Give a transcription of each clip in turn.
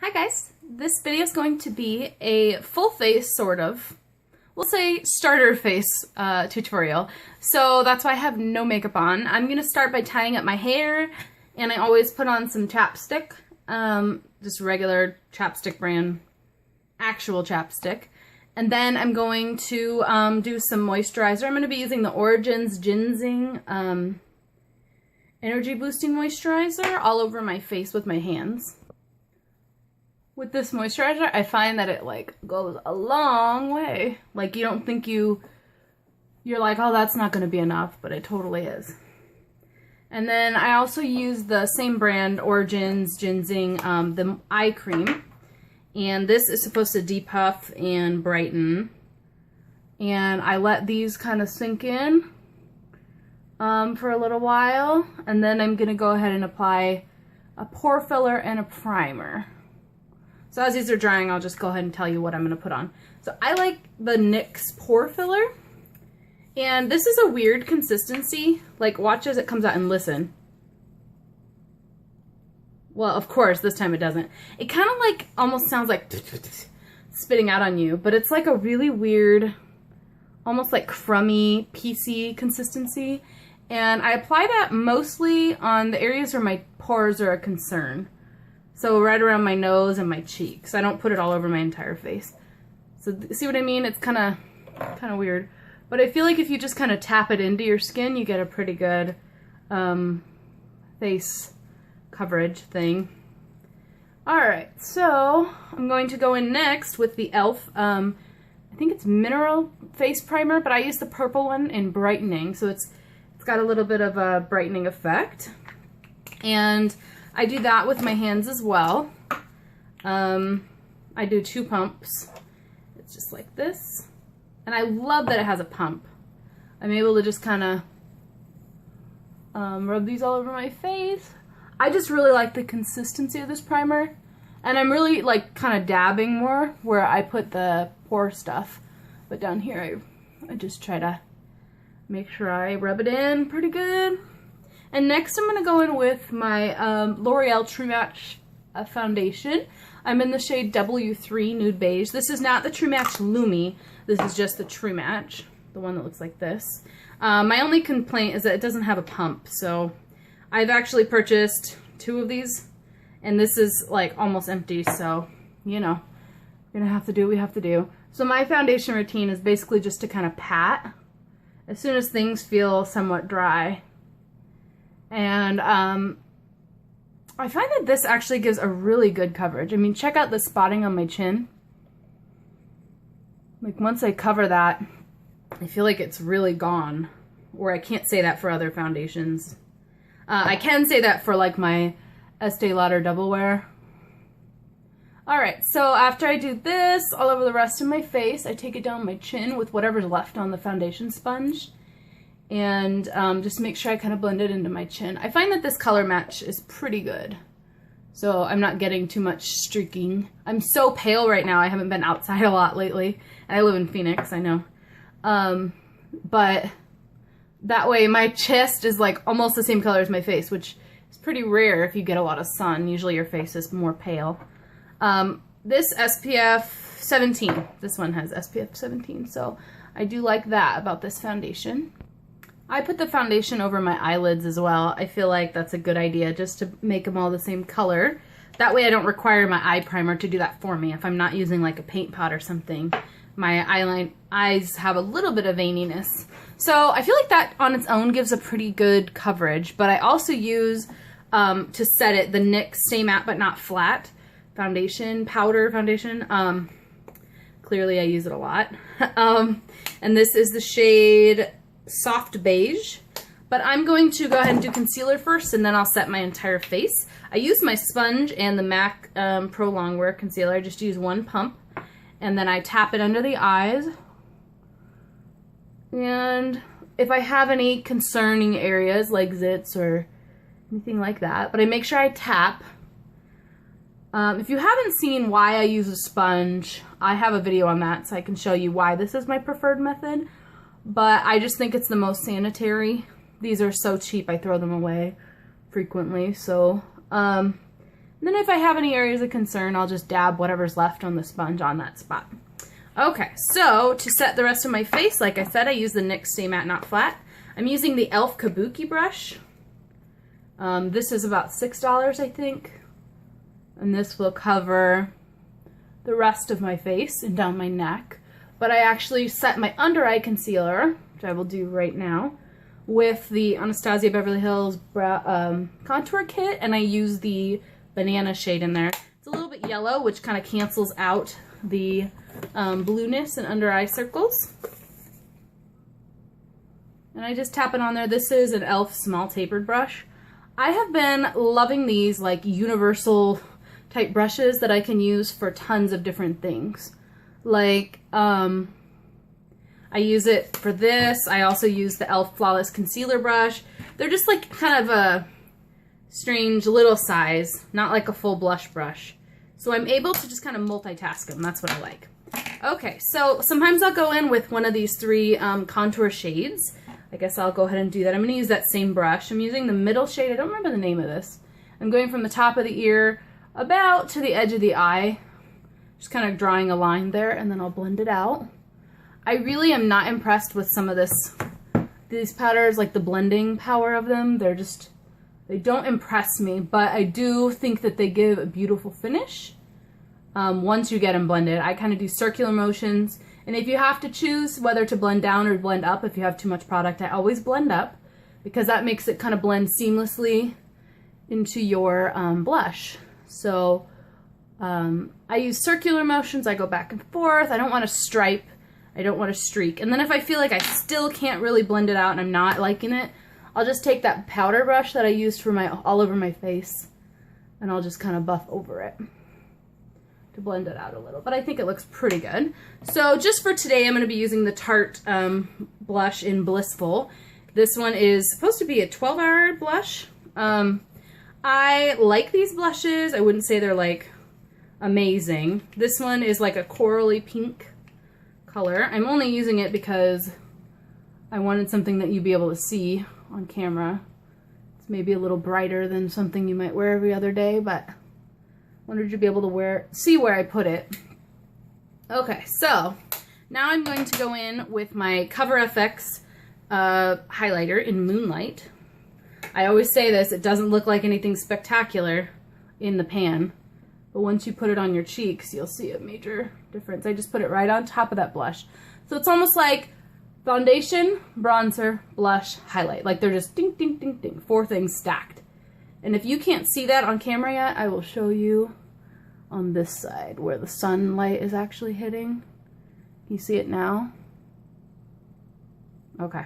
Hi guys, this video is going to be a full face, sort of, we'll say starter face tutorial. So that's why I have no makeup on. I'm going to start by tying up my hair, and I always put on some chapstick, just regular chapstick brand, actual chapstick. And then I'm going to do some moisturizer. I'm going to be using the Origins GinZing Energy Boosting Moisturizer all over my face with my hands. With this moisturizer, I find that it like goes a long way. Like you don't think you're like, oh, that's not going to be enough, but it totally is. And then I also use the same brand, Origins GinZing, the eye cream. And this is supposed to depuff and brighten. And I let these kind of sink in for a little while. And then I'm going to go ahead and apply a pore filler and a primer. So as these are drying, I'll just go ahead and tell you what I'm going to put on. So I like the NYX Pore Filler. And this is a weird consistency. Like, watch as it comes out and listen. Well, of course, this time it doesn't. It kind of like almost sounds like spitting out on you, but it's like a really weird, almost like crummy, piecey consistency. And I apply that mostly on the areas where my pores are a concern. So right around my nose and my cheeks. I don't put it all over my entire face. So see what I mean? It's kind of weird. But I feel like if you just kind of tap it into your skin, you get a pretty good face coverage thing. Alright, so I'm going to go in next with the e.l.f. I think it's Mineral Face Primer, but I use the purple one in Brightening. So it's got a little bit of a brightening effect. And I do that with my hands as well. I do 2 pumps. It's just like this. And I love that it has a pump. I'm able to just kind of rub these all over my face. I just really like the consistency of this primer. And I'm really like kind of dabbing more where I put the pore stuff. But down here I just try to make sure I rub it in pretty good. And next I'm going to go in with my L'Oreal True Match foundation. I'm in the shade W3 Nude Beige. This is not the True Match Lumi. This is just the True Match, the one that looks like this. My only complaint is that it doesn't have a pump. So I've actually purchased 2 of these. And this is like almost empty. So, you know, we're going to have to do what we have to do. So my foundation routine is basically just to kind of pat as soon as things feel somewhat dry. And I find that this actually gives a really good coverage. I mean, check out the spotting on my chin. Like, once I cover that, I feel like it's really gone. Or I can't say that for other foundations. I can say that for, like, my Estee Lauder Double Wear. Alright, so after I do this all over the rest of my face, I take it down my chin with whatever's left on the foundation sponge. And just make sure I kind of blend it into my chin. I find that this color match is pretty good. So I'm not getting too much streaking. I'm so pale right now. I haven't been outside a lot lately. And I live in Phoenix, I know. But that way my chest is like almost the same color as my face, which is pretty rare if you get a lot of sun. Usually your face is more pale. This SPF 17. This one has SPF 17. So I do like that about this foundation. I put the foundation over my eyelids as well. I feel like that's a good idea just to make them all the same color. That way I don't require my eye primer to do that for me. If I'm not using like a paint pot or something, my eyes have a little bit of veininess. So I feel like that on its own gives a pretty good coverage. But I also use, to set it, the NYX Stay Matte But Not Flat foundation, powder foundation. Clearly I use it a lot. And this is the shade Soft Beige, but I'm going to go ahead and do concealer first, and then I'll set my entire face. I use my sponge and the MAC Pro Longwear concealer. I just use 1 pump, and then I tap it under the eyes. And if I have any concerning areas like zits or anything like that, but I make sure I tap. If you haven't seen why I use a sponge, I have a video on that, so I can show you why this is my preferred method. But I just think it's the most sanitary. These are so cheap, I throw them away frequently. So And then if I have any areas of concern, I'll just dab whatever's left on the sponge on that spot. Okay, so to set the rest of my face, like I said, I use the NYX Stay Matte Not Flat. I'm using the e.l.f. Kabuki brush. This is about $6, I think. And this will cover the rest of my face and down my neck. But I actually set my under eye concealer, which I will do right now, with the Anastasia Beverly Hills contour kit, and I use the banana shade in there. It's a little bit yellow, which kind of cancels out the blueness and under eye circles. And I just tap it on there. This is an e.l.f. small tapered brush. I have been loving these like universal type brushes that I can use for tons of different things. Like, I use it for this. I also use the e.l.f. Flawless Concealer brush. They're just like kind of a strange little size, not like a full blush brush. So I'm able to just kind of multitask them. That's what I like. Okay, so sometimes I'll go in with one of these three contour shades. I guess I'll go ahead and do that. I'm going to use that same brush. I'm using the middle shade. I don't remember the name of this. I'm going from the top of the ear about to the edge of the eye. Just kind of drawing a line there, and then I'll blend it out. I really am not impressed with some of these powders, like the blending power of them. They don't impress me, but I do think that they give a beautiful finish once you get them blended. I kind of do circular motions, and if you have to choose whether to blend down or blend up, if you have too much product, I always blend up because that makes it kind of blend seamlessly into your blush. So I use circular motions. I go back and forth. I don't want to stripe. I don't want to streak. And then if I feel like I still can't really blend it out and I'm not liking it, I'll just take that powder brush that I used for all over my face, and I'll just kind of buff over it to blend it out a little. But I think it looks pretty good. So just for today, I'm going to be using the Tarte blush in Blissful. This one is supposed to be a 12-hour blush. I like these blushes. I wouldn't say they're like amazing. This one is like a corally pink color. I'm only using it because I wanted something that you'd be able to see on camera. It's maybe a little brighter than something you might wear every other day, but wanted you to be able to see where I put it. Okay, so now I'm going to go in with my Cover FX highlighter in Moonlight. I always say this, it doesn't look like anything spectacular in the pan, but once you put it on your cheeks, you'll see a major difference. I just put it right on top of that blush. So it's almost like foundation, bronzer, blush, highlight. Like they're just ding, ding, ding, ding, 4 things stacked. And if you can't see that on camera yet, I will show you on this side where the sunlight is actually hitting. You see it now? Okay.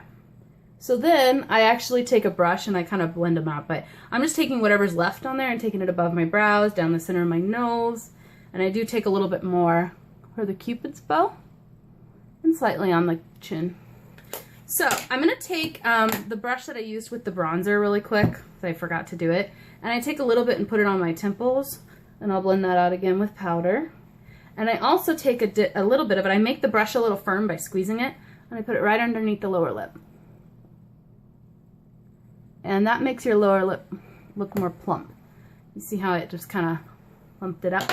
So then I actually take a brush and I kind of blend them out, but I'm just taking whatever's left on there and taking it above my brows, down the center of my nose, and I do take a little bit more for the Cupid's bow and slightly on the chin. So I'm going to take the brush that I used with the bronzer really quick, because I forgot to do it, and I take a little bit and put it on my temples, and I'll blend that out again with powder. And I also take a little bit of it. I make the brush a little firm by squeezing it, and I put it right underneath the lower lip. And that makes your lower lip look more plump. You see how it just kind of plumped it up?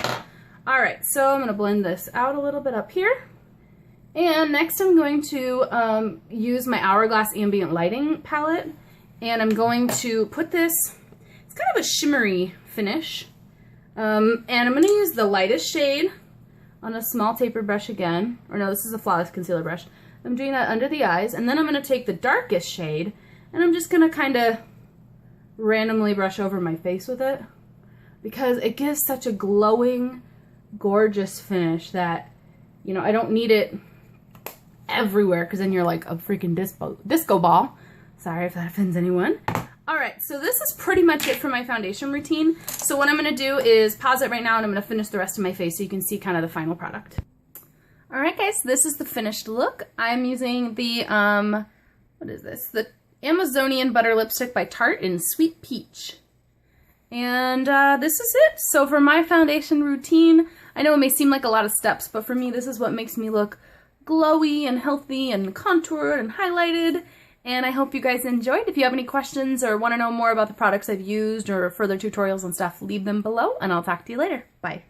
Alright, so I'm going to blend this out a little bit up here. And next I'm going to use my Hourglass Ambient Lighting palette. And I'm going to put this, it's kind of a shimmery finish. And I'm going to use the lightest shade on a small tapered brush again. Or no, this is a Flawless Concealer brush. I'm doing that under the eyes. And then I'm going to take the darkest shade, and I'm just going to kind of randomly brush over my face with it, because it gives such a glowing, gorgeous finish that, you know, I don't need it everywhere, because then you're like a freaking disco ball. Sorry if that offends anyone. Alright, so this is pretty much it for my foundation routine. So what I'm going to do is pause it right now, and I'm going to finish the rest of my face so you can see kind of the final product. Alright guys, this is the finished look. I'm using the, what is this? The Amazonian Butter Lipstick by Tarte in Sweet Peach. And this is it. So for my foundation routine, I know it may seem like a lot of steps, but for me this is what makes me look glowy and healthy and contoured and highlighted. And I hope you guys enjoyed. If you have any questions or want to know more about the products I've used or further tutorials and stuff, leave them below, and I'll talk to you later. Bye.